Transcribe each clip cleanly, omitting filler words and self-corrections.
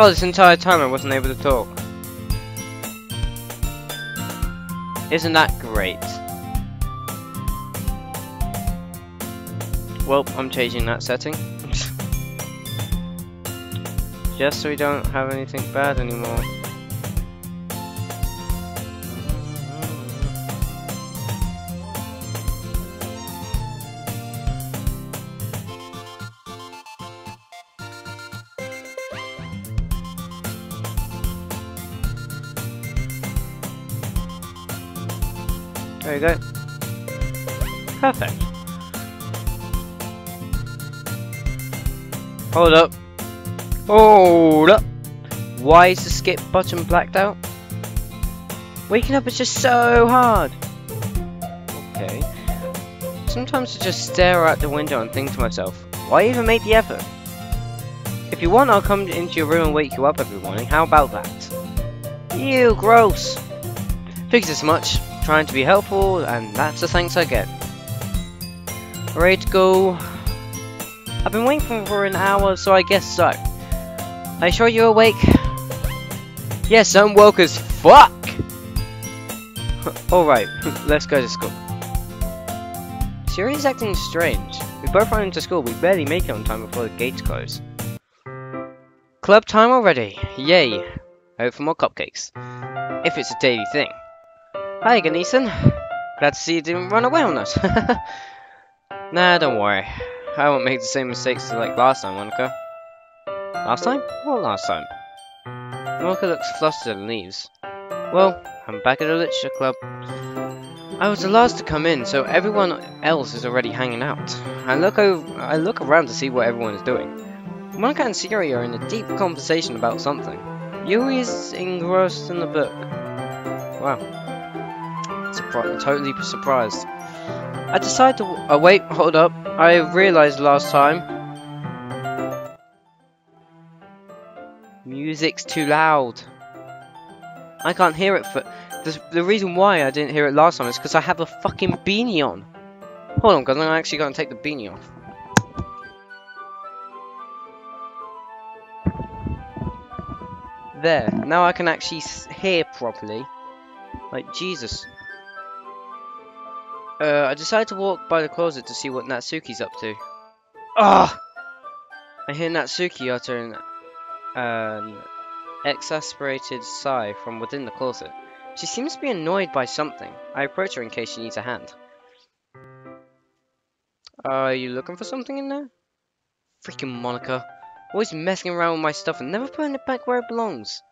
Oh, this entire time I wasn't able to talk. Isn't that great? Well, I'm changing that setting. Just so we don't have anything bad anymore. There we go. Perfect. Hold up. Hold up. Why is the skip button blacked out? Waking up is just so hard. Okay. Sometimes I just stare out the window and think to myself, why even make the effort? If you want, I'll come into your room and wake you up every morning. How about that? Ew, gross. Figures as much. Trying to be helpful, and that's the thanks I get. Ready to go? I've been waiting for an hour, so I guess so. Are you sure you're awake? Yes, I'm woke as fuck! Alright, let's go to school. Siri's acting strange. We both run into school, we barely make it on time before the gates close. Club time already, yay. Hope for more cupcakes. If it's a daily thing. Hi again, Ethan. Glad to see you didn't run away on us. Nah, don't worry. I won't make the same mistakes like last time, Monica. Last time? What last time? Monica looks flustered and leaves. Well, I'm back at the literature club. I was the last to come in, so everyone else is already hanging out. I look around to see what everyone is doing. Monica and Siri are in a deep conversation about something. Yuri is engrossed in the book. Wow. Totally surprised. I decided to. Oh wait, hold up. I realized last time. Music's too loud. I can't hear it for. The reason why I didn't hear it last time is because I have a fucking beanie on. Hold on, because I'm actually going to take the beanie off. There. Now I can actually hear properly. Like Jesus. I decided to walk by the closet to see what Natsuki's up to. Ah! I hear Natsuki utter an exasperated sigh from within the closet. She seems to be annoyed by something. I approach her in case she needs a hand. Are you looking for something in there? Freaking Monica. Always messing around with my stuff and never putting it back where it belongs.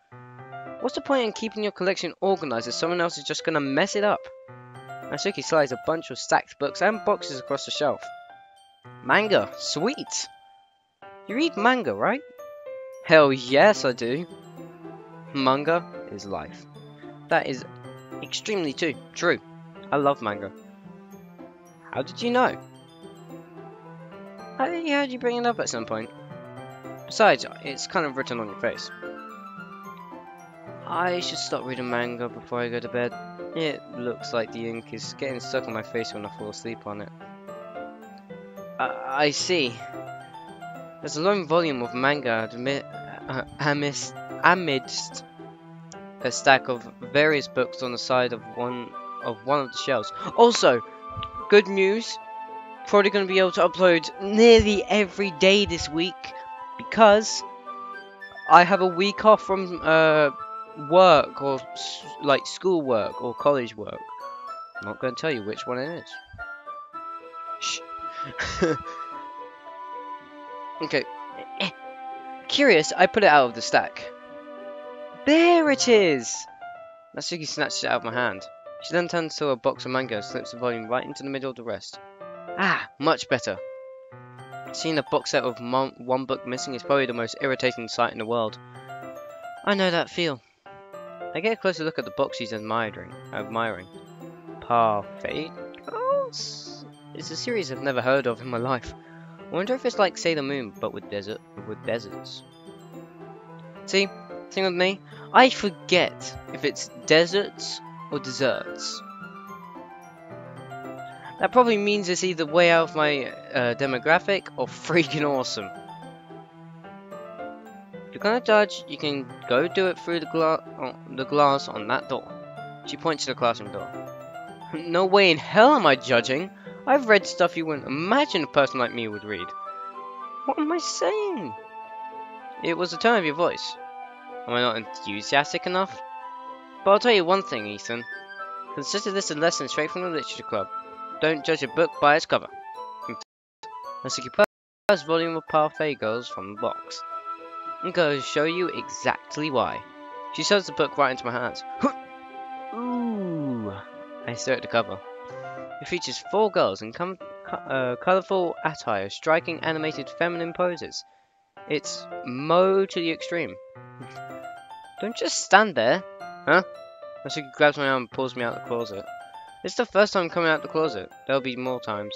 What's the point in keeping your collection organized if someone else is just gonna mess it up? Natsuki slides a bunch of stacked books and boxes across the shelf. Manga, sweet! You read manga, right? Hell yes, I do. Manga is life. That is extremely true. I love manga. How did you know? I think you heard you bring it up at some point. Besides, it's kind of written on your face. I should stop reading manga before I go to bed. It looks like the ink is getting stuck on my face when I fall asleep on it. I see. There's a long volume of manga amidst a stack of various books on the side of one of the shelves. Also, good news. Probably going to be able to upload nearly every day this week because I have a week off from work or like school work or college work. I'm not going to tell you which one it is. Shh. Okay. Curious, I put it out of the stack. There it is! Natsuki snatched it out of my hand. She then turns to a box of manga and slips the volume right into the middle of the rest. Ah, much better. Seeing a box set of one book missing is probably the most irritating sight in the world. I know that feel. I get a closer look at the box she's admiring. Parfait? It's a series I've never heard of in my life. I wonder if it's like Sailor Moon, but with deserts. See, thing with me, I forget if it's deserts or desserts. That probably means it's either way out of my demographic or freaking awesome. you're gonna judge, you can go do it through the glass on that door. She points to the classroom door. No way in hell am I judging. I've read stuff you wouldn't imagine a person like me would read. What am I saying? It was the tone of your voice. Am I not enthusiastic enough? But I'll tell you one thing, Ethan. Consider this a lesson straight from the literature club. Don't judge a book by its cover. Let's take your first volume of Parfait Girls from the box. I'm going to show you exactly why. She shoves the book right into my hands. Ooh! I stare at the cover. It features 4 girls in colourful attire, striking animated feminine poses. It's Mo to the extreme. Don't just stand there, huh? She grabs my arm and pulls me out of the closet. It's the first time coming out of the closet. There'll be more times.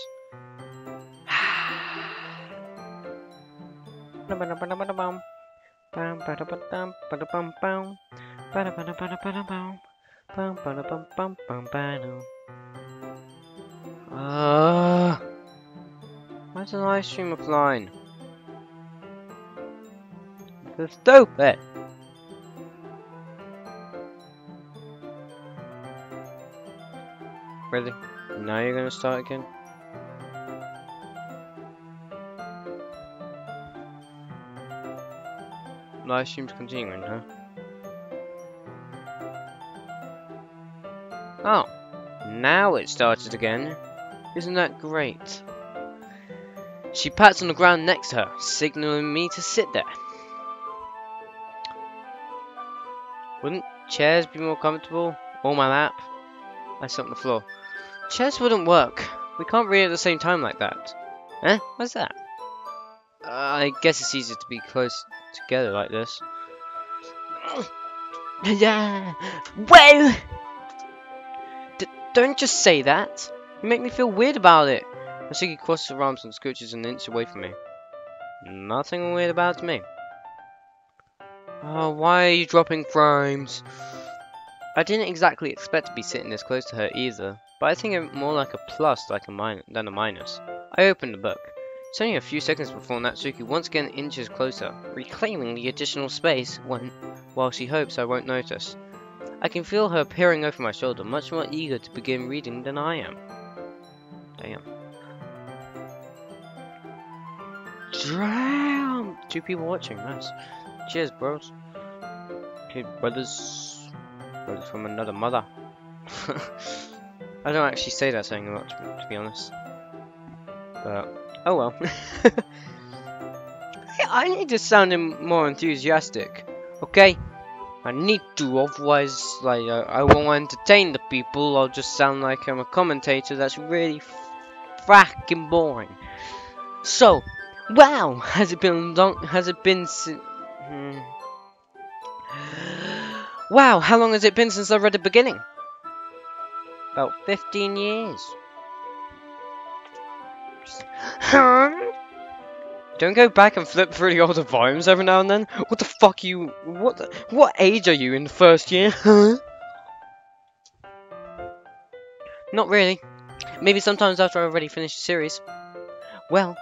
Why's the live stream offline? It's stupid! Really? Now you're gonna start again? Live stream's continuing, huh? Oh, now it started again. Isn't that great? She pats on the ground next to her, signaling me to sit there. Wouldn't chairs be more comfortable? Or my lap? I sit on the floor. Chairs wouldn't work. We can't read at the same time like that. Eh? What's that? I guess it's easier to be close together like this. Yeah. Well, don't just say that. You make me feel weird about it. Masuki crosses her arms and scooches an inch away from me. Nothing weird about me. Oh, why are you dropping frames? I didn't exactly expect to be sitting this close to her either, but I think it more like a plus than a minus. I opened the book. It's only a few seconds before Natsuki once again inches closer, reclaiming the additional space while she hopes I won't notice. I can feel her peering over my shoulder, much more eager to begin reading than I am. Damn. Damn! 2 people watching, nice. Cheers, bros. Okay, brothers from another mother. I don't actually say that saying a lot, to be honest. But, oh well. I need to sound more enthusiastic, okay? I need to, otherwise, like, I won't entertain the people. I'll just sound like I'm a commentator that's really fracking boring. So, wow, has it been long? Has it been? Wow, how long has it been since I read the beginning? About 15 years. Don't go back and flip through the older volumes every now and then. What the fuck you? What age are you in the first year? Huh? Not really. Maybe sometimes after I've already finished the series. Well,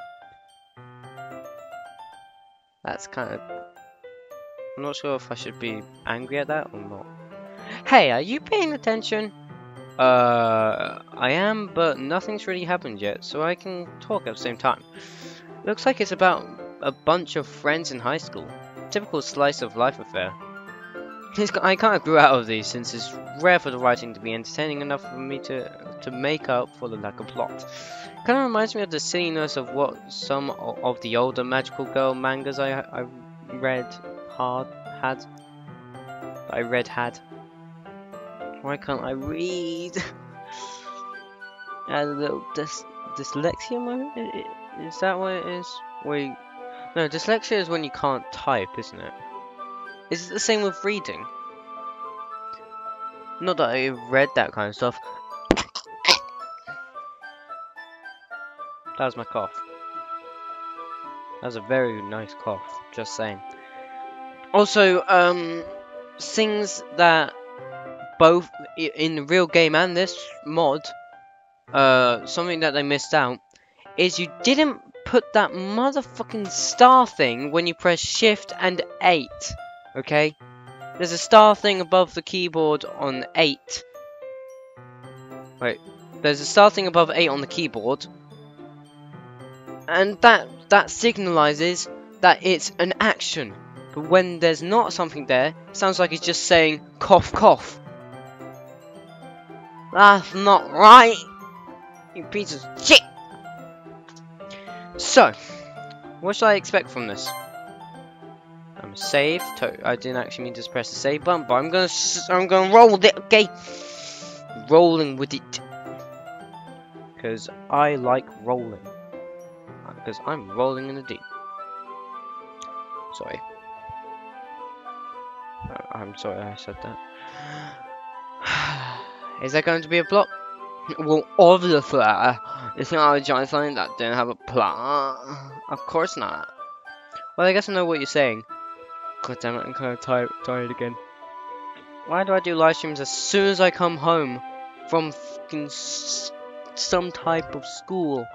that's kind of. I'm not sure if I should be angry at that or not. Hey, are you paying attention? I am, but nothing's really happened yet, so I can talk at the same time. Looks like it's about a bunch of friends in high school. Typical slice of life affair. I kind of grew out of these since it's rare for the writing to be entertaining enough for me to make up for the lack of plot. Kind of reminds me of the silliness of what some of the older magical girl mangas I read had. Why can't I read? A little dyslexia moment? Is that what it is? Wait, no, dyslexia is when you can't type, isn't it? Is it the same with reading? Not that I read that kind of stuff. That was my cough. That was a very nice cough, just saying. Also, things that both in the real game and this mod, something that they missed out is you didn't put that motherfucking star thing when you press Shift and 8. Okay? There's a star thing above the keyboard on 8. Wait. There's a star thing above 8 on the keyboard. And that signalizes that it's an action. But when there's not something there, it sounds like it's just saying cough cough. That's not right, you piece of shit. So, what should I expect from this? I'm save. I didn't actually mean to press the save button, but I'm gonna roll with it. Okay, rolling with it, because I like rolling. Because I'm rolling in the deep. Sorry. I'm sorry I said that. Is there going to be a plot? Well, obviously, it's not a giant something that didn't have a plot. Of course not. Well, I guess I know what you're saying. God damn it, I'm kind of tired again. Why do I do live streams as soon as I come home from fucking some type of school?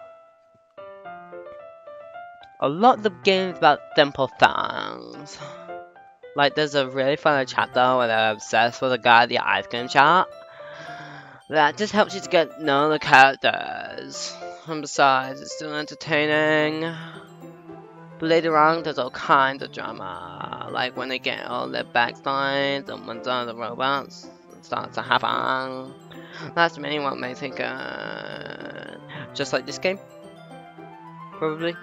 A lot of games about simple things. Like, there's a really funny chapter where they're obsessed with a guy at the ice cream shop. That just helps you to get to know the characters. And besides, it's still entertaining. But later on, there's all kinds of drama. Like when they get all their backside, and when some of the robots starts to happen. That's many what may think, just like this game. Probably.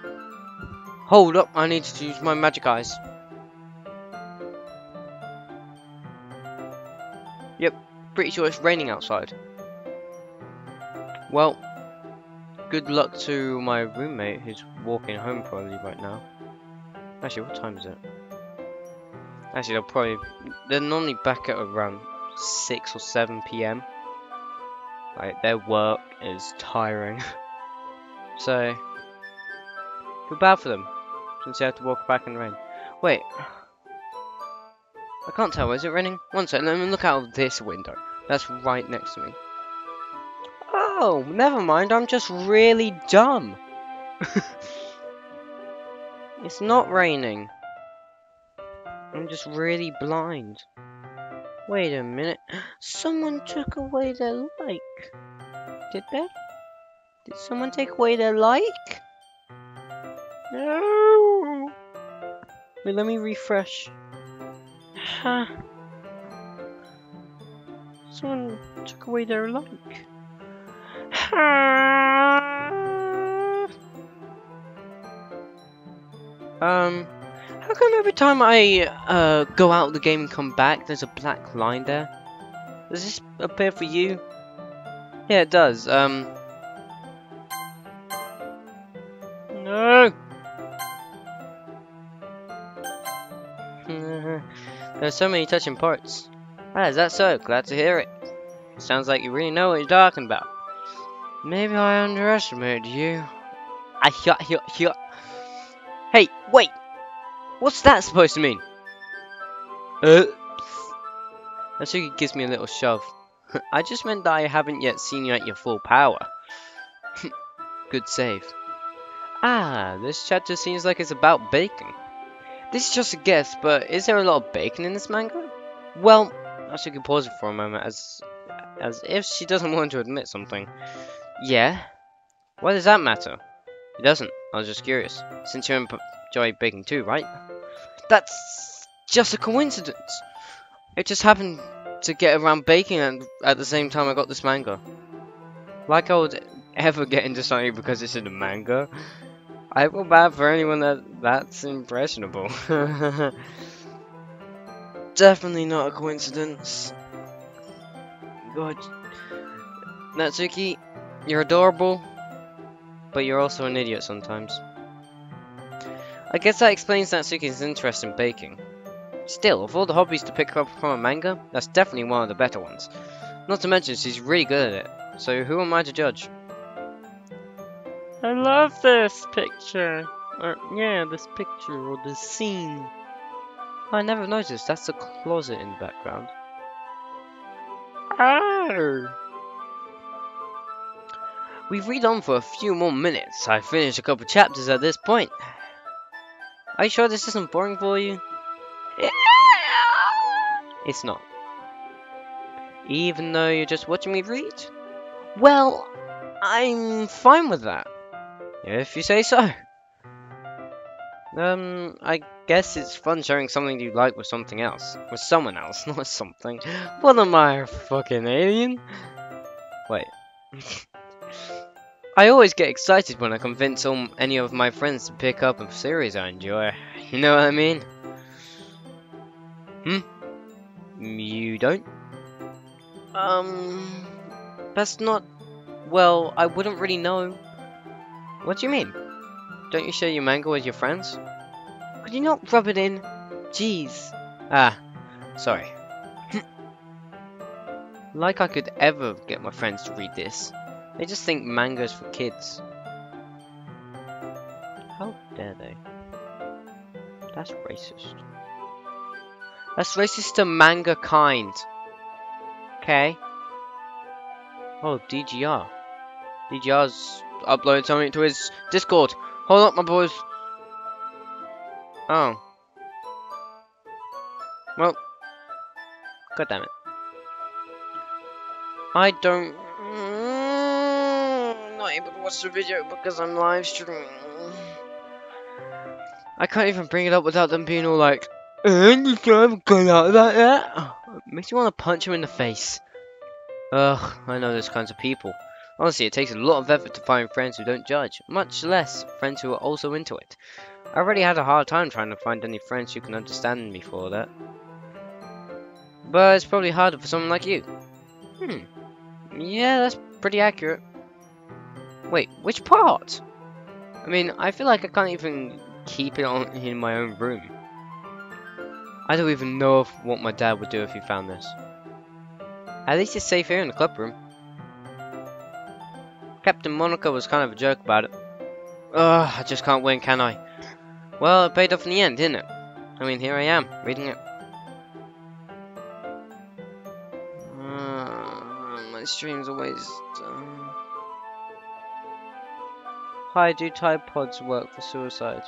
Hold up, I need to use my magic eyes. Yep, pretty sure it's raining outside. Well, good luck to my roommate who's walking home probably right now. Actually, what time is it? Actually, they're normally back at around 6 or 7 PM. Like, their work is tiring. So, feel bad for them, since they have to walk back in the rain. Wait. I can't tell, is it raining? One second, let me look out of this window. That's right next to me. Oh, never mind, I'm just really dumb. It's not raining. I'm just really blind. Wait a minute. Someone took away their like. Did they? Did someone take away their like? No. Wait, let me refresh. Huh. Someone took away their like. How come every time I go out of the game and come back, there's a black line there? Does this appear for you? Yeah, it does. No. There's so many touching parts. Ah, is that so? Glad to hear it. Sounds like you really know what you're talking about. Maybe I underestimated you. Hey, wait! What's that supposed to mean? Natsuki gives me a little shove. I just meant that I haven't yet seen you at your full power. Good save. Ah, this chapter seems like it's about bacon. This is just a guess, but is there a lot of bacon in this manga? Well, Natsuki pauses for a moment as if she doesn't want to admit something. Yeah? Why does that matter? It doesn't. I was just curious. Since you enjoy baking too, right? That's just a coincidence. It just happened to get around baking and at the same time I got this manga. Like I would ever get into something because it's in a manga. I feel bad for anyone that's impressionable. Definitely not a coincidence. God. Natsuki, you're adorable, but you're also an idiot sometimes. I guess that explains Natsuki's interest in baking. Still, of all the hobbies to pick up from a manga, that's definitely one of the better ones. Not to mention, she's really good at it, so who am I to judge? I love this picture. Yeah, this picture or this scene. I never noticed, that's a closet in the background. Oh! We read on for a few more minutes. I finished a couple chapters at this point. Are you sure this isn't boring for you? It's not. Even though you're just watching me read? Well, I'm fine with that. If you say so. I guess it's fun sharing something you like with something else. With someone else, not something. What am I, a fucking alien? Wait. I always get excited when I convince any of my friends to pick up a series I enjoy. You know what I mean? You don't? That's not... Well, I wouldn't really know. What do you mean? Don't you share your manga with your friends? Could you not rub it in? Jeez. Ah, sorry. Like I could ever get my friends to read this. They just think manga's for kids. How dare they? That's racist. That's racist to manga kind. Okay. Oh, DGR. DGR's uploaded something to his Discord. Hold up, my boys. Oh. Well. God damn it. I don't... I'm not able to watch the video because I'm live streaming. I can't even bring it up without them being all like, you haven't gone out like that. It makes me want to punch him in the face. Ugh, I know those kinds of people. Honestly, it takes a lot of effort to find friends who don't judge, much less friends who are also into it. I already had a hard time trying to find any friends who can understand me for that. But it's probably harder for someone like you. Yeah, that's pretty accurate. Wait, which part? I mean, I feel like I can't even keep it on in my own room. I don't even know what my dad would do if he found this. At least it's safe here in the club room. Captain Monaco was kind of a jerk about it. Ugh, I just can't win, can I? Well, it paid off in the end, didn't it? I mean, here I am, reading it. My stream's always... Hi, do Tide Pods work for suicide?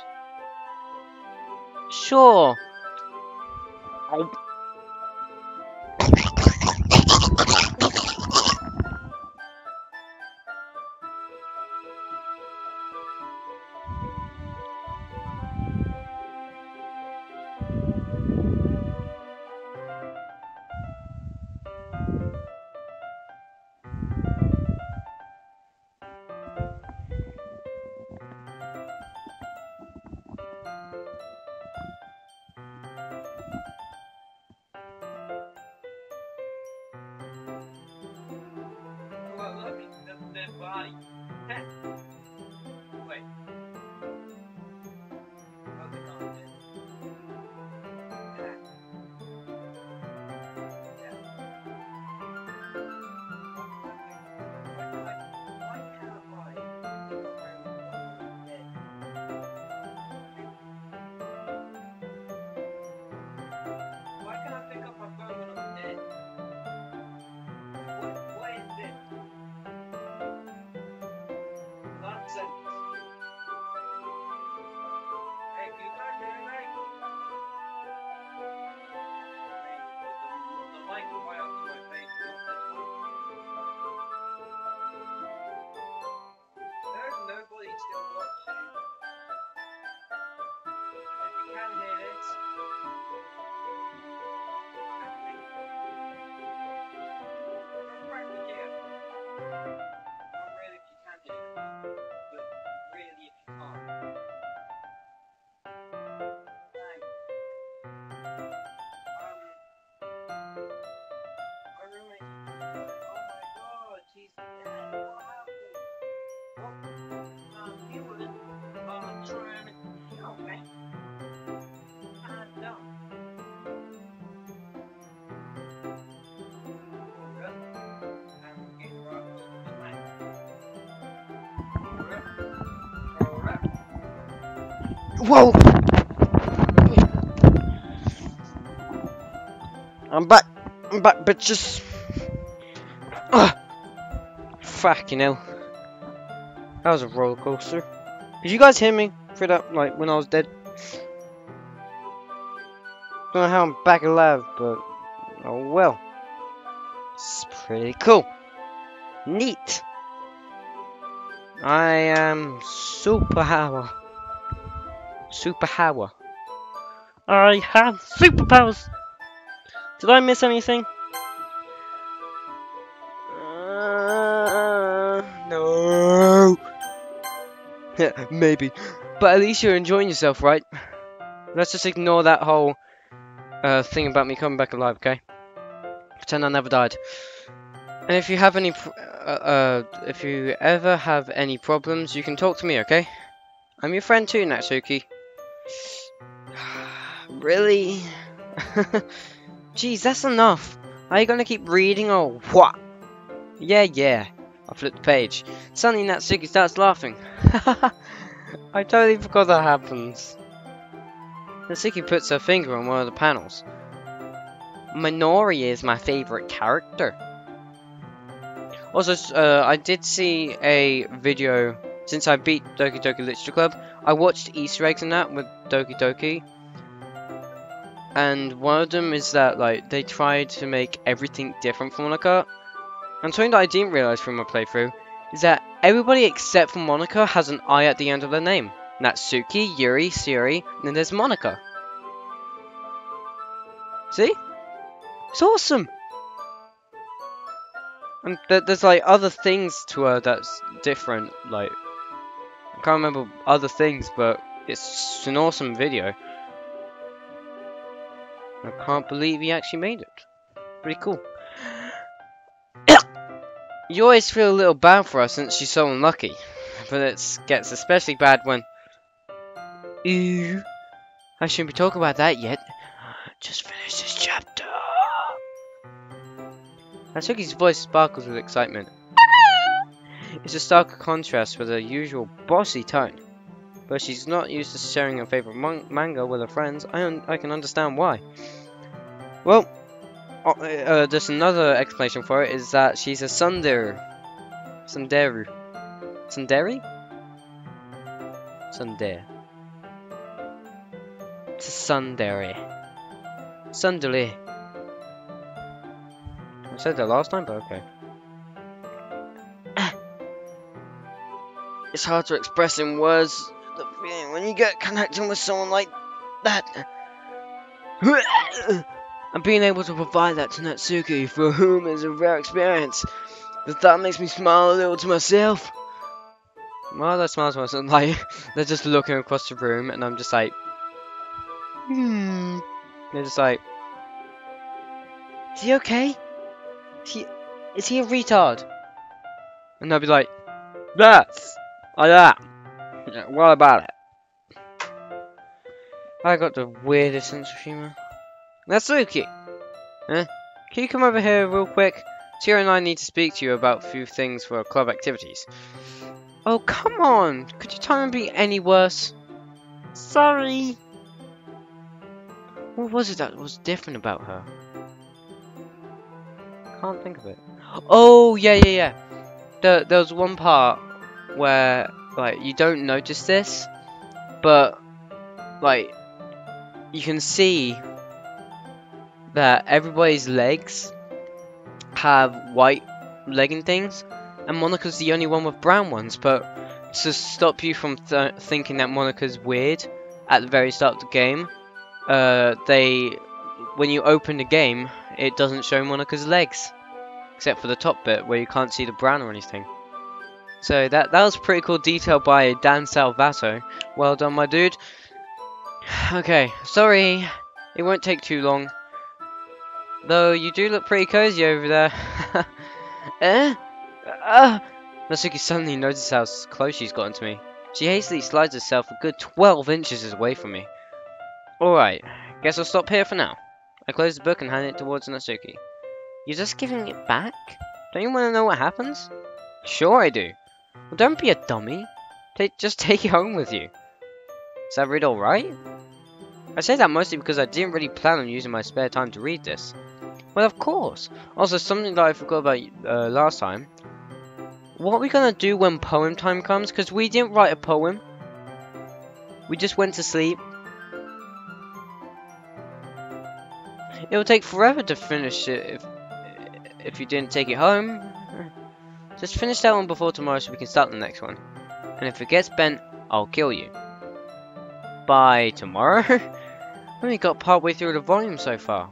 Sure! Body. Wait. How's it going? Why can't I pick up my phone when I'm dead? What is this? Nonsense. Hey, can you guys hear me? The mic is right up to my face, not this one. There's nobody still watching. If you can hear this, don't practically hear. Not really if you can hear it, but really if you can't. Thanks. My roommate, oh my god, she's dead. What happened? What? You were trying to kill me. I'm done. I'm getting right up to the mic. Whoa! I'm back, bitches. Fucking hell. That was a roller coaster. Did you guys hear me through that, like, when I was dead? Don't know how I'm back alive, but oh well. It's pretty cool. Neat. I am superpower. Superpower. I have superpowers. Did I miss anything? No. Maybe. But at least you're enjoying yourself, right? Let's just ignore that whole thing about me coming back alive, okay? Pretend I never died. And if you have any, if you ever have any problems, you can talk to me, okay? I'm your friend too, Natsuki. Really? Jeez, that's enough. Are you gonna keep reading or what? Yeah. I flip the page. Suddenly Natsuki starts laughing. I totally forgot that happens. Natsuki puts her finger on one of the panels. Minori is my favorite character. Also, I did see a video, since I beat Doki Doki Literature Club, I watched Easter eggs in that with Doki Doki. And one of them is that, like, they tried to make everything different for Monica. And something that I didn't realise from my playthrough is that everybody except for Monica has an I at the end of their name. Natsuki, Yuri, Siri, and then there's Monica. See? It's awesome! And there's like other things to her that's different, like, I can't remember other things, but it's an awesome video. I can't believe he actually made it. Pretty cool. You always feel a little bad for her since she's so unlucky, but it gets especially bad when... Ew, I shouldn't be talking about that yet. Just finish this chapter. Natsuki's voice sparkles with excitement. It's a stark contrast with her usual bossy tone. But she's not used to sharing her favorite manga with her friends. I can understand why. Well, there's another explanation for it, is that she's a tsundere. Tsundere. Tsundere? It's a tsundere. Tsundere. I said that last time, but okay. It's hard to express in words the feeling when you get connecting with someone like that. And being able to provide that to Natsuki, for whom is a rare experience. The thought makes me smile a little to myself. Well, I smile to myself, like, they're just looking across the room, and I'm just like, They're just like, is he okay? Is he a retard? And they'll be like, yes, I am. Yeah, what about it? I got the weirdest sense of humor. Natsuki! Can you come over here real quick? Tira and I need to speak to you about a few things for our club activities. Oh, come on! Could your time be any worse? Sorry! What was it that was different about her? Can't think of it. Oh, yeah. There was one part where, like, you don't notice this, but, like, you can see that everybody's legs have white legging things, and Monica's the only one with brown ones. But to stop you from thinking that Monica's weird at the very start of the game, when you open the game, it doesn't show Monica's legs, except for the top bit where you can't see the brown or anything. So that was pretty cool detail by Dan Salvato. Well done, my dude. Okay, sorry, it won't take too long. Though you do look pretty cozy over there. Natsuki suddenly notices how close she's gotten to me. She hastily slides herself a good 12 inches away from me. Alright, guess I'll stop here for now. I close the book and hand it towards Natsuki. You're just giving it back? Don't you want to know what happens? Sure I do. Well, don't be a dummy. Just take it home with you. Is that read alright? I say that mostly because I didn't really plan on using my spare time to read this. Well, of course. Also, something that I forgot about last time. what are we gonna do when poem time comes? Because we didn't write a poem. We just went to sleep. It will take forever to finish it if you didn't take it home. Just finish that one before tomorrow so we can start the next one. And if it gets bent, I'll kill you. By tomorrow? We only got partway through the volume so far.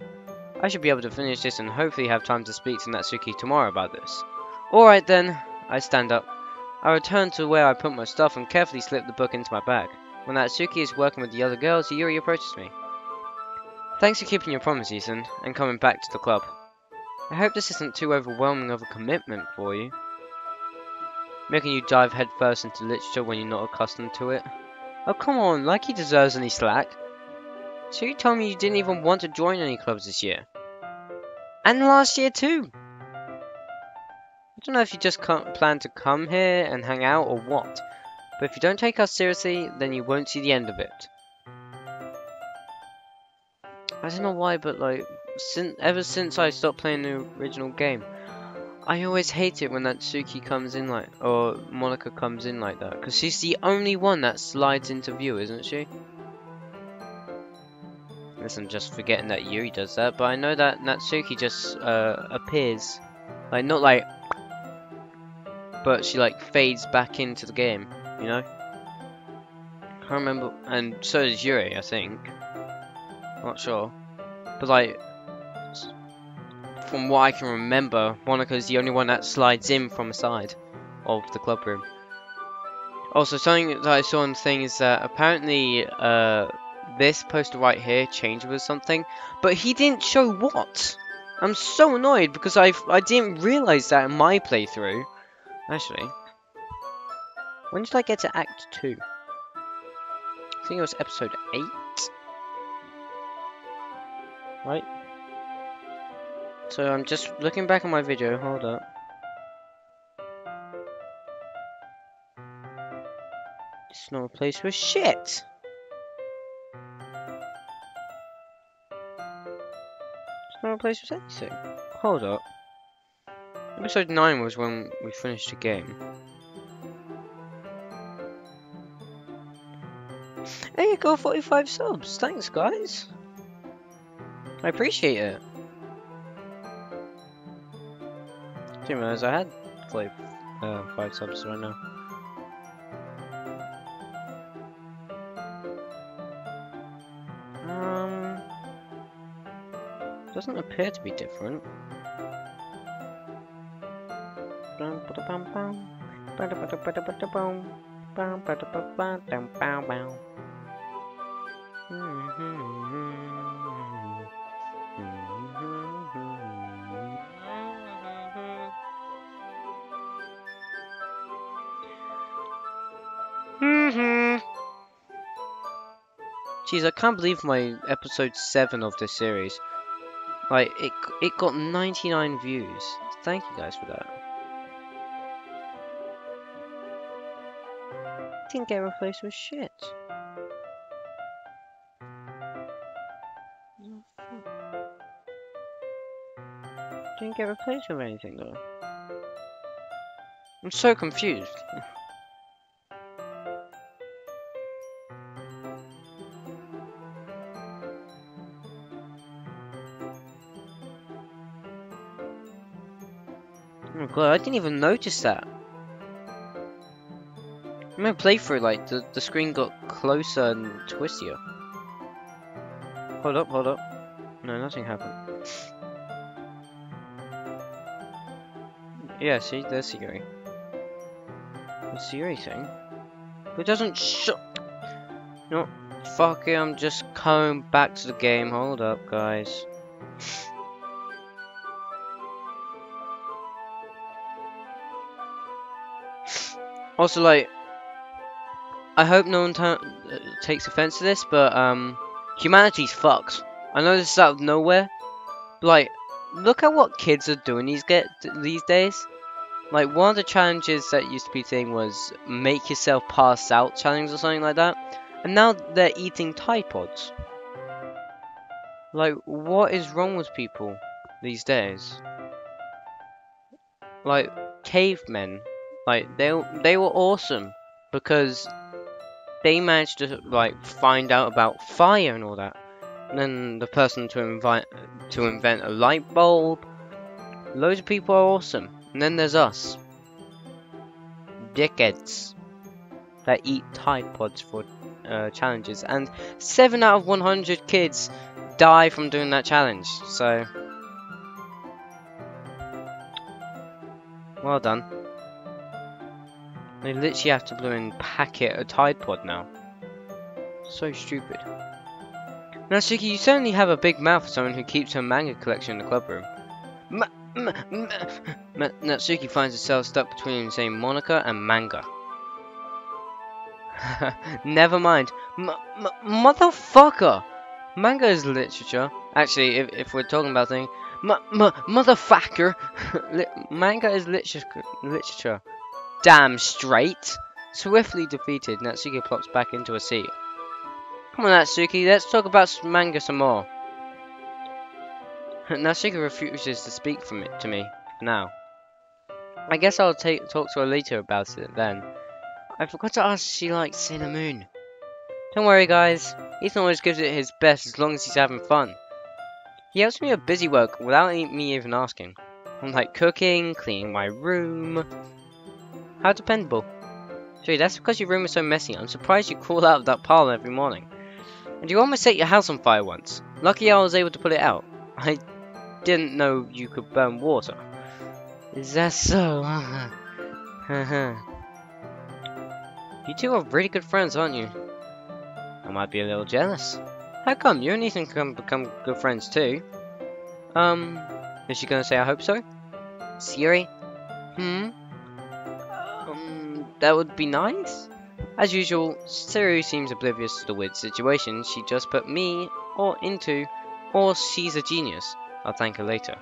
I should be able to finish this and hopefully have time to speak to Natsuki tomorrow about this. Alright then, I stand up. I return to where I put my stuff and carefully slip the book into my bag. When Natsuki is working with the other girls, Yuri approaches me. Thanks for keeping your promise, Ethan, and coming back to the club. I hope this isn't too overwhelming of a commitment for you. Making you dive headfirst into literature when you're not accustomed to it. Oh come on, like he deserves any slack. So you told me you didn't even want to join any clubs this year. And last year too. I don't know if you just plan to come here and hang out or what. But if you don't take us seriously, then you won't see the end of it. I don't know why, but like, ever since I stopped playing the original game, I always hate it when Natsuki comes in like, or Monica comes in like that. Because she's the only one that slides into view, isn't she? Unless I'm just forgetting that Yuri does that, but I know that Natsuki just appears. Like, not like, but she like fades back into the game, you know? I can't remember, and so does Yuri, I think. Not sure. But like, from what I can remember, Monica's the only one that slides in from the side of the club room. Also, something that I saw on the thing is that apparently this poster right here changed with something, but he didn't show what. I'm so annoyed because I didn't realise that in my playthrough. Actually, when did I get to Act 2? I think it was episode 8. Right? So I'm just looking back on my video, hold up. It's not a place for shit! It's not a place for anything. Hold up. Episode 9 was when we finished the game. There you go, 45 subs. Thanks, guys. I appreciate it. Didn't realize I had like 5 subs right now. Doesn't appear to be different. Jeez, I can't believe my episode 7 of this series. Like, it got 99 views. Thank you guys for that. Didn't get replaced with shit. Didn't get replaced with anything though. I'm so confused. Oh god, I didn't even notice that. In my playthrough, like, the screen got closer and twistier. Hold up, hold up. No, nothing happened. Yeah, see, there's Siri. The Siri thing. But it doesn't No, fuck it, I'm just coming back to the game. Hold up, guys. Also, like, I hope no one takes offense to this, but humanity's fucked. I know this is out of nowhere, but like, look at what kids are doing these days. Like, one of the challenges that used to be thing was make yourself pass out challenge or something like that, and now they're eating Tide Pods. Like, what is wrong with people these days? Like, cavemen Like, they were awesome because they managed to like find out about fire and all that. And then the person to invent a light bulb. Loads of people are awesome. And then there's us, dickheads that eat Tide Pods for challenges. And 7 out of 100 kids die from doing that challenge. So, well done. They literally have to blow in packet a Tide Pod now. So stupid. Natsuki, you certainly have a big mouth for someone who keeps her manga collection in the club room. Natsuki finds herself stuck between saying Monica and manga. Never mind. Motherfucker! Manga is literature. Actually, if we're talking about things, motherfucker, manga is literature. Damn straight. Swiftly defeated, Natsuki plops back into a seat. Come on, Natsuki, let's talk about manga some more. Natsuki refuses to speak to me now. I guess I'll talk to her later about it then. I forgot to ask if she likes Sailor Moon. Don't worry, guys. Ethan always gives it his best as long as he's having fun. He helps me with busy work without me even asking. I'm like cooking, cleaning my room. How dependable. Gee, that's because your room is so messy. I'm surprised you crawl out of that pile every morning. And you almost set your house on fire once. Lucky I was able to put it out. I didn't know you could burn water. Is that so? You two are really good friends, aren't you? I might be a little jealous. How come? You and Ethan can become good friends too. Is she gonna say I hope so? Siri? That would be nice. As usual, Siri seems oblivious to the weird situation she just put me into, or she's a genius. I'll thank her later.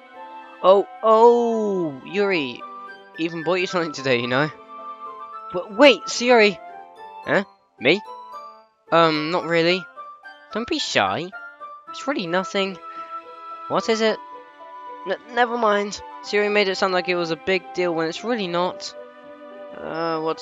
Oh, Yuri, even bought you something today, you know. But wait, Siri. Huh? Me? Not really. Don't be shy. It's really nothing. What is it? Never mind. Siri made it sound like it was a big deal when it's really not. What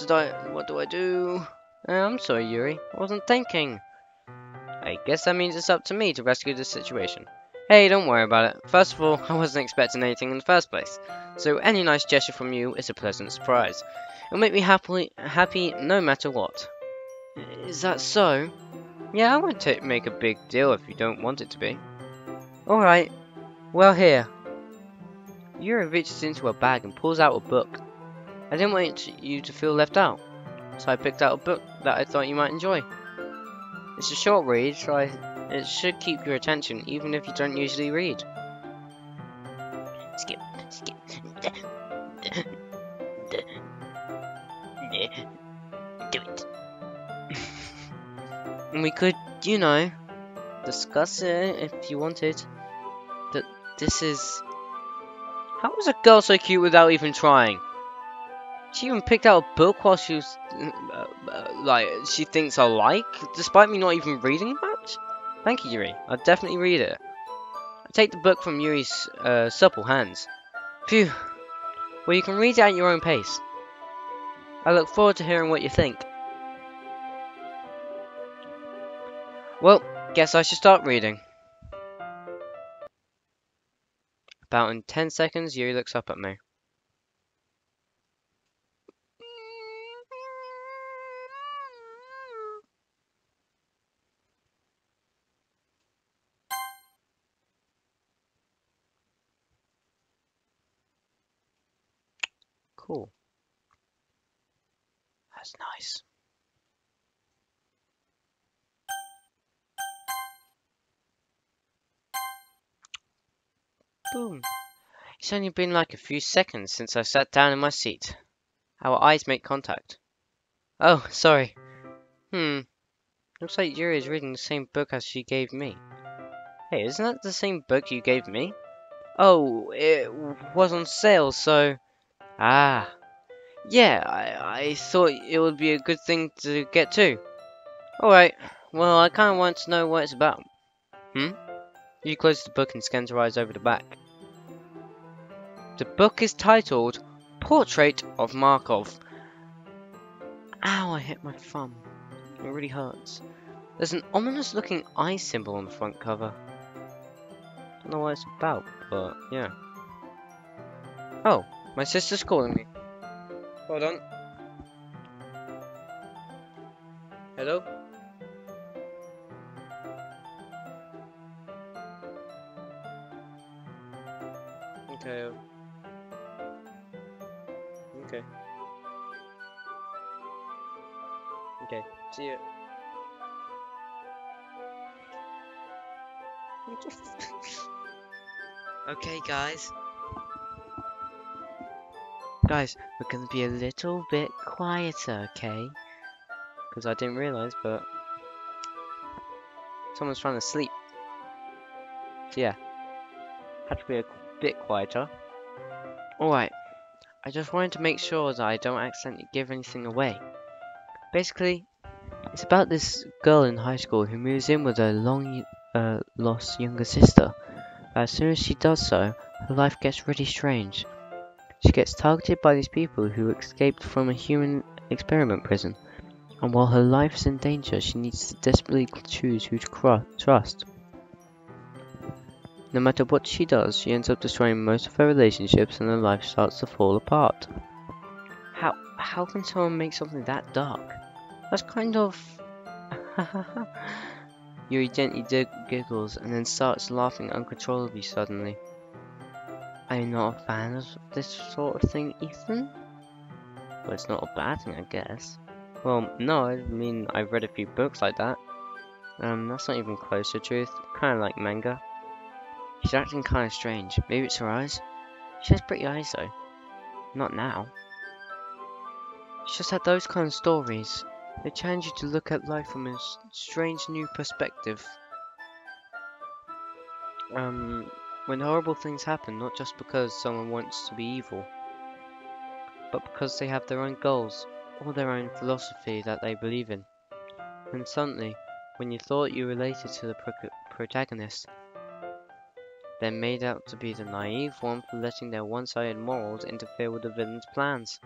do I do? I'm sorry, Yuri. I wasn't thinking. I guess that means it's up to me to rescue this situation. Hey, don't worry about it. First of all, I wasn't expecting anything in the first place. So any nice gesture from you is a pleasant surprise. It'll make me happy no matter what. Is that so? Yeah, I won't make a big deal if you don't want it to be. Alright. Well, here. Yuri reaches into a bag and pulls out a book. I didn't want you to feel left out, so I picked out a book that I thought you might enjoy. It's a short read, so it should keep your attention even if you don't usually read. Skip. Do it. And we could, you know, discuss it if you wanted. That this is... How was a girl so cute without even trying? She even picked out a book while she was, like, she thinks I like, despite me not even reading much? Thank you, Yuri. I'll definitely read it. I take the book from Yuri's supple hands. Phew. Well, you can read it at your own pace. I look forward to hearing what you think. Well, guess I should start reading. About in 10 seconds, Yuri looks up at me. Cool. That's nice. Boom. It's only been like a few seconds since I sat down in my seat. Our eyes make contact. Oh, sorry. Looks like Yuri is reading the same book as she gave me. Hey, isn't that the same book you gave me? Oh, it was on sale, so... Ah. Yeah, I thought it would be a good thing to get too. Alright, well, I kind of want to know what it's about. You close the book and scans her eyes over the back. The book is titled Portrait of Markov Ow, I hit my thumb. It really hurts. There's an ominous looking eye symbol on the front cover. Don't know what it's about, but yeah. Oh, my sister's calling me. Hold on. Hello? Okay. Okay. Okay. See you. Okay, guys. Guys, we're gonna be a little bit quieter, okay? Because I didn't realize, but someone's trying to sleep. So yeah, had to be a bit quieter. Alright, I just wanted to make sure that I don't accidentally give anything away. Basically, it's about this girl in high school who moves in with her long lost younger sister. But as soon as she does so, her life gets really strange. She gets targeted by these people who escaped from a human experiment prison. And while her life is in danger, she needs to desperately choose who to trust. No matter what she does, she ends up destroying most of her relationships and her life starts to fall apart. How can someone make something that dark? That's kind of... Yuri gently giggles and then starts laughing uncontrollably suddenly. Are you not a fan of this sort of thing, Ethan? Well, it's not a bad thing, I guess. Well, no, I mean, I've read a few books like that. That's not even close to truth. Kinda like manga. She's acting kinda strange. Maybe it's her eyes? She has pretty eyes though. Not now. It's just that those kind of stories, they challenge you to look at life from a strange new perspective. When horrible things happen, not just because someone wants to be evil, but because they have their own goals, or their own philosophy that they believe in. And suddenly, when you thought you related to the protagonist, they're made out to be the naive one for letting their one-sided morals interfere with the villain's plans.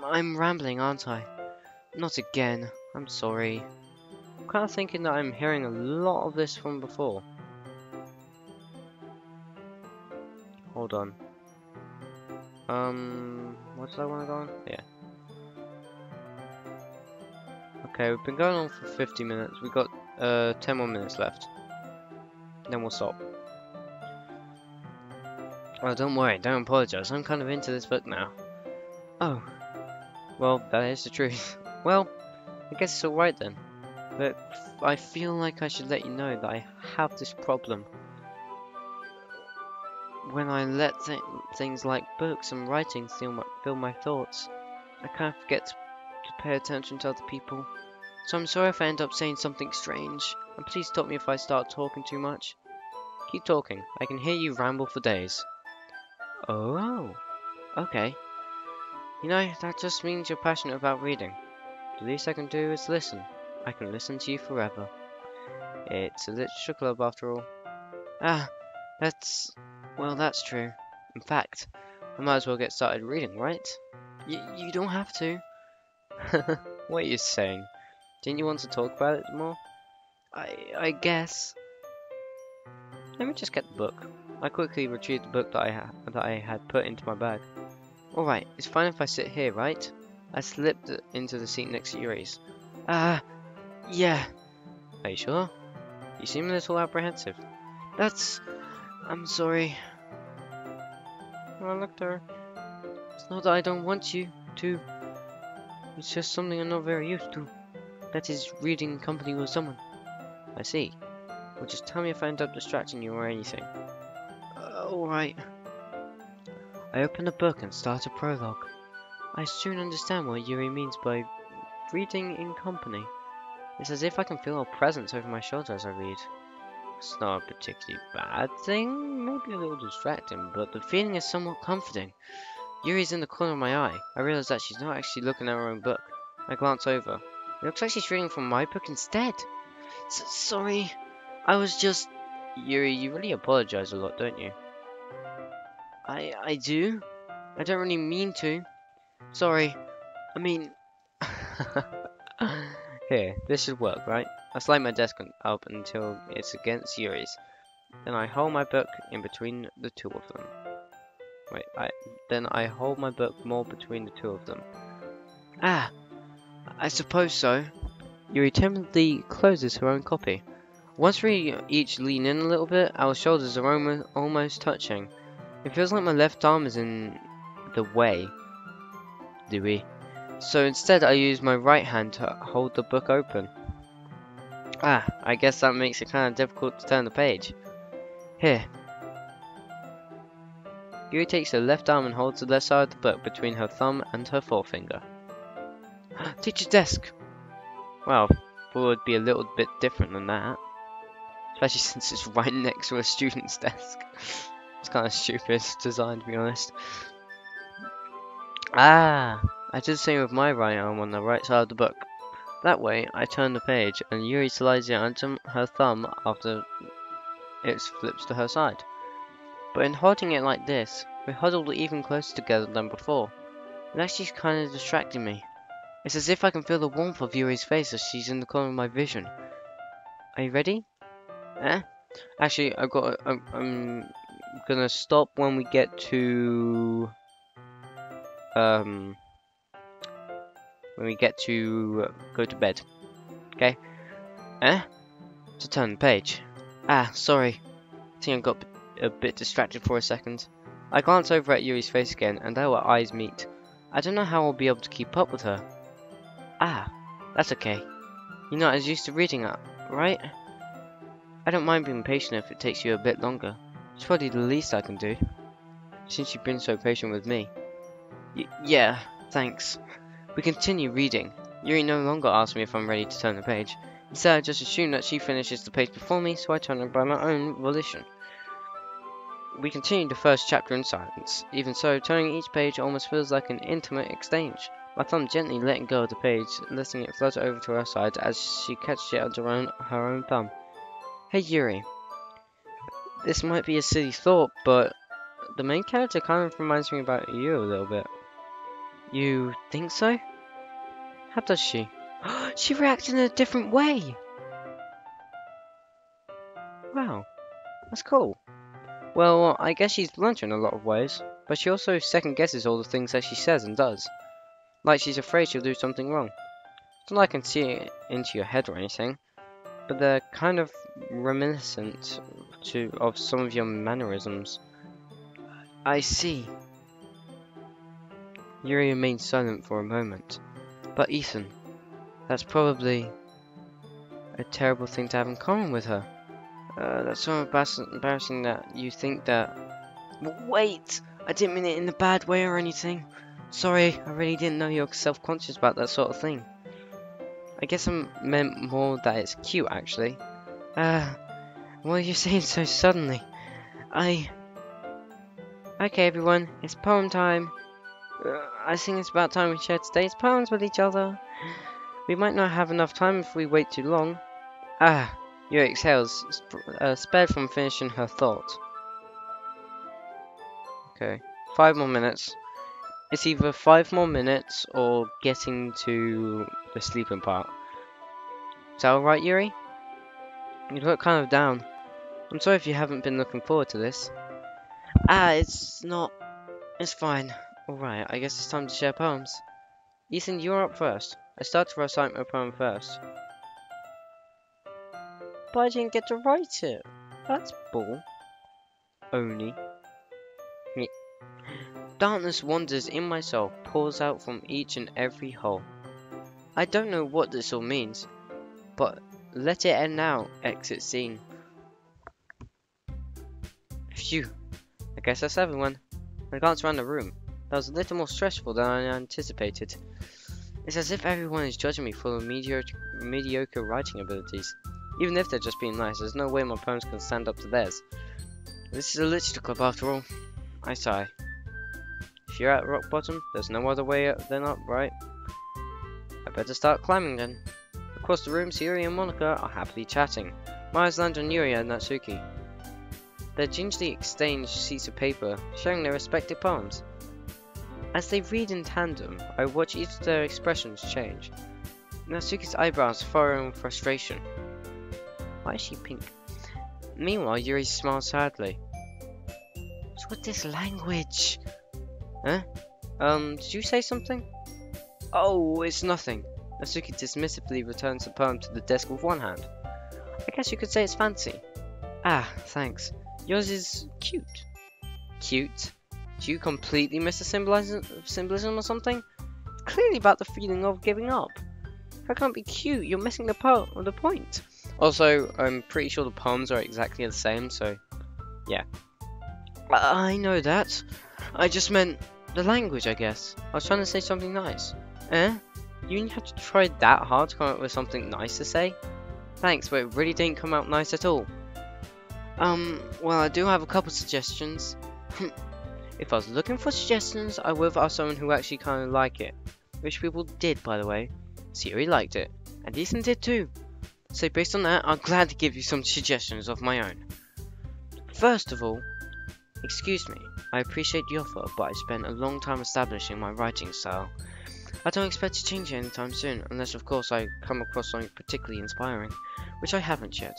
I'm rambling, aren't I? Not again. I'm sorry. I'm kind of thinking that I'm hearing a lot of this from before. Hold on. What did I want to go on? Yeah. Okay, we've been going on for 50 minutes. We've got 10 more minutes left. Then we'll stop. Oh, don't worry, don't apologize. I'm kind of into this book now. Oh. Well, that is the truth. Well, I guess it's alright then. But I feel like I should let you know that I have this problem. When I let things like books and writing fill my thoughts, I kind of forget to pay attention to other people. So I'm sorry if I end up saying something strange, and please stop me if I start talking too much. Keep talking, I can hear you ramble for days. Oh, okay. You know, that just means you're passionate about reading. The least I can do is listen. I can listen to you forever. It's a literature club after all. Ah, well, that's true. In fact, I might as well get started reading, right? You don't have to. What are you saying? Didn't you want to talk about it more? I guess. Let me just get the book. I quickly retrieved the book that I had put into my bag. Alright, it's fine if I sit here, right? I slipped into the seat next to Yuri's. Yeah. Are you sure? You seem a little apprehensive. I'm sorry. Oh, look there. It's not that I don't want you to. It's just something I'm not very used to. That is, reading in company with someone. I see. Well, just tell me if I end up distracting you or anything. Alright. I open the book and start a prologue. I soon understand what Yuri means by reading in company. It's as if I can feel her presence over my shoulder as I read. It's not a particularly bad thing, maybe a little distracting, but the feeling is somewhat comforting. Yuri's in the corner of my eye. I realize that she's not actually looking at her own book. I glance over. It looks like she's reading from my book instead. Sorry, I was just... Yuri, you really apologize a lot, don't you? I do? I don't really mean to. Sorry. I mean, Here, this should work, right? I slide my desk up until it's against Yuri's. Then I hold my book in between the two of them. Then I hold my book more between the two of them. Ah, I suppose so. Yuri timidly closes her own copy. Once we each lean in a little bit, our shoulders are almost touching. It feels like my left arm is in the way. So instead I use my right hand to hold the book open. Ah, I guess that makes it kind of difficult to turn the page. Here. Yuri takes her left arm and holds the left side of the book between her thumb and her forefinger. Teacher's desk! Well, thought it would be a little bit different than that. Especially since it's right next to a student's desk. It's kind of stupid design, to be honest. Ah! I did the same with my right arm on the right side of the book. That way, I turn the page, and Yuri slides it onto her thumb after it flips to her side. But in holding it like this, we're huddled even closer together than before. It actually kind of distracting me. It's as if I can feel the warmth of Yuri's face as she's in the corner of my vision. Are you ready? Actually, I'm gonna stop when we get to go to bed. Okay? To turn the page. Ah, sorry. I think I got a bit distracted for a second. I glance over at Yuri's face again, and our eyes meet. I don't know how I'll be able to keep up with her. Ah, that's okay. You're not as used to reading it, right? I don't mind being patient if it takes you a bit longer. It's probably the least I can do, since you've been so patient with me. Yeah, thanks. We continue reading. Yuri no longer asks me if I'm ready to turn the page. Instead, I just assume that she finishes the page before me, so I turn it by my own volition. We continue the first chapter in silence. Even so, turning each page almost feels like an intimate exchange. My thumb gently letting go of the page, letting it flutter over to her side as she catches it under her own thumb. Hey Yuri. This might be a silly thought, but the main character kind of reminds me about you a little bit. You think so? How does she? She reacted in a different way! Wow, that's cool. Well, I guess she's blunt in a lot of ways, but she also second guesses all the things that she says and does. Like she's afraid she'll do something wrong. It's not like I can see it into your head or anything, but they're kind of reminiscent of some of your mannerisms. I see. Yuri remained silent for a moment. But Ethan, that's probably a terrible thing to have in common with her. That's so embarrassing that you think that... Wait! I didn't mean it in a bad way or anything. Sorry, I really didn't know you're self-conscious about that sort of thing. I guess I meant more that it's cute, actually. What are you saying so suddenly? Okay, everyone, it's poem time. I think it's about time we shared today's poems with each other. We might not have enough time if we wait too long. Yuri exhales, spared from finishing her thought. Okay, 5 more minutes. It's either 5 more minutes or getting to the sleeping part. Is that alright, Yuri? You look kind of down. I'm sorry if you haven't been looking forward to this. It's not... It's fine. Alright, I guess it's time to share poems. Ethan, you're up first. I start to recite my poem first. But I didn't get to write it. That's bull. Oni. Darkness wanders in my soul, pours out from each and every hole. I don't know what this all means, but let it end now, exit scene. Phew. I guess that's everyone. I glanced around the room. That was a little more stressful than I anticipated. It's as if everyone is judging me for mediocre writing abilities. Even if they're just being nice, there's no way my poems can stand up to theirs. This is a literature club after all. I sigh. If you're at rock bottom, there's no other way than up, right? I better start climbing then. Across the room, Yuri and Monica are happily chatting. My eyes land on Yuri and Natsuki. They gingerly exchange sheets of paper, sharing their respective poems. As they read in tandem, I watch each of their expressions change. Natsuki's eyebrows furrow in frustration. Why is she pink? Meanwhile, Yuri smiles sadly. What's with this language? Huh? Did you say something? Oh, it's nothing. Natsuki dismissively returns the poem to the desk with one hand. I guess you could say it's fancy. Ah, thanks. Yours is cute. Cute? Do you completely miss the symbolism or something? It's clearly about the feeling of giving up. If I can't be cute, you're missing the point. Also, I'm pretty sure the poems are exactly the same, so yeah. I know that. I just meant the language, I guess. I was trying to say something nice. Eh? You didn't have to try that hard to come up with something nice to say? Thanks, but it really didn't come out nice at all. Well, I do have a couple suggestions. If I was looking for suggestions, I would have asked someone who actually kind of like it. Which people did, by the way. Siri liked it, and Ethan did too. So based on that, I'm glad to give you some suggestions of my own. First of all, excuse me, I appreciate the offer, but I spent a long time establishing my writing style. I don't expect to change it anytime soon, unless of course I come across something particularly inspiring, which I haven't yet.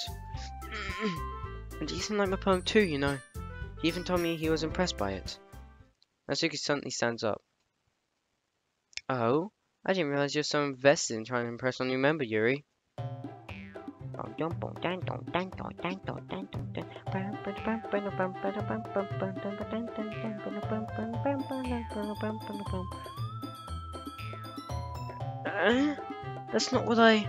And Ethan liked my poem too, you know. He even told me he was impressed by it. Natsuki suddenly stands up. Oh? I didn't realize you're so invested in trying to impress a new member, Yuri. That's not what I...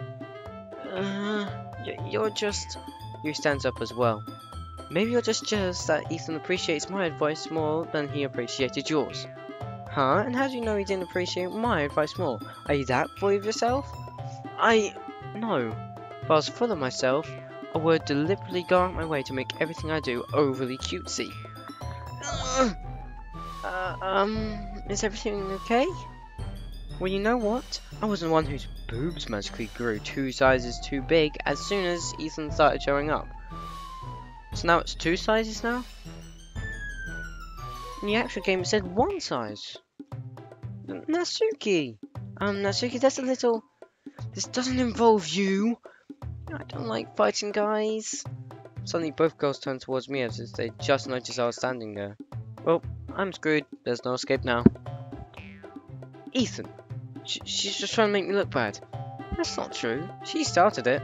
you're just... Yuri stands up as well. Maybe you're just jealous that Ethan appreciates my advice more than he appreciated yours. Huh? And how do you know he didn't appreciate my advice more? Are you that full of yourself? No. If I was full of myself, I would deliberately go out my way to make everything I do overly cutesy. Is everything okay? Well, you know what? I wasn't the one whose boobs magically grew 2 sizes too big as soon as Ethan started showing up. So now it's 2 sizes now? In the actual game it said 1 size. Natsuki! Natsuki, that's a little... This doesn't involve you! I don't like fighting guys. Suddenly both girls turned towards me as if they just noticed I was standing there. Well, I'm screwed. There's no escape now. Ethan! She's just trying to make me look bad. That's not true. She started it.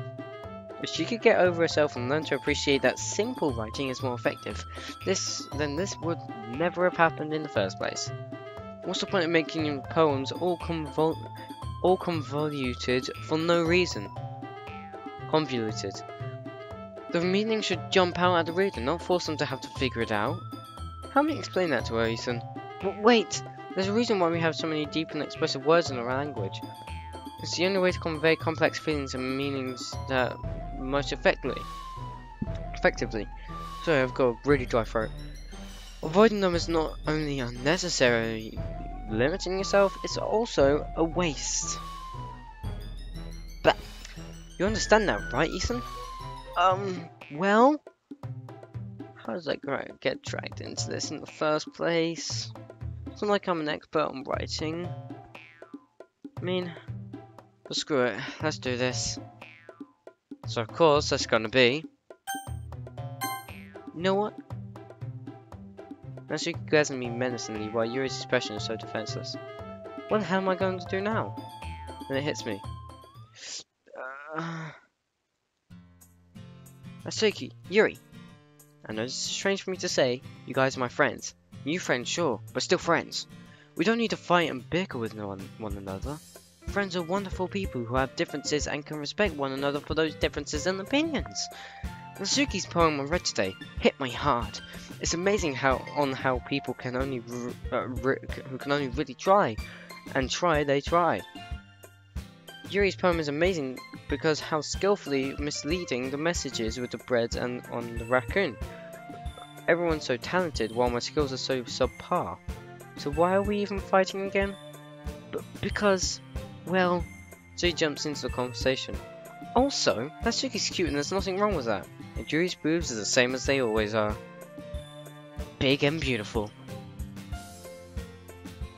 If she could get over herself and learn to appreciate that simple writing is more effective, then this would never have happened in the first place. What's the point of making poems all convoluted for no reason? Convoluted. The meaning should jump out at the reader, not force them to have to figure it out. Help me explain that to her, Ethan. But wait! There's a reason why we have so many deep and expressive words in our language. It's the only way to convey complex feelings and meanings that most effectively. Sorry, I've got a really dry throat. Avoiding them is not only unnecessary limiting yourself, it's also a waste. But you understand that, right, Ethan? Well, how does I get dragged into this in the first place? It's not like I'm an expert on writing. I mean, but screw it, let's do this. So of course, that's gonna be... You know what? Natsuki glares at me menacingly while Yuri's expression is so defenseless. What the hell am I going to do now? And it hits me. Natsuki, Yuri. I know this is strange for me to say, you guys are my friends. New friends, sure, but still friends. We don't need to fight and bicker with one another. Friends are wonderful people who have differences and can respect one another for those differences and opinions. Natsuki's poem I read today hit me hard. It's amazing how people can only who can only really try, and they try. Yuri's poem is amazing because how skillfully misleading the message is with the bread and on the raccoon. Everyone's so talented while my skills are so subpar. So why are we even fighting again? Because, well, so he jumps into the conversation. Also, Natsuki's cute and there's nothing wrong with that. And Yuri's boobs are the same as they always are. Big and beautiful.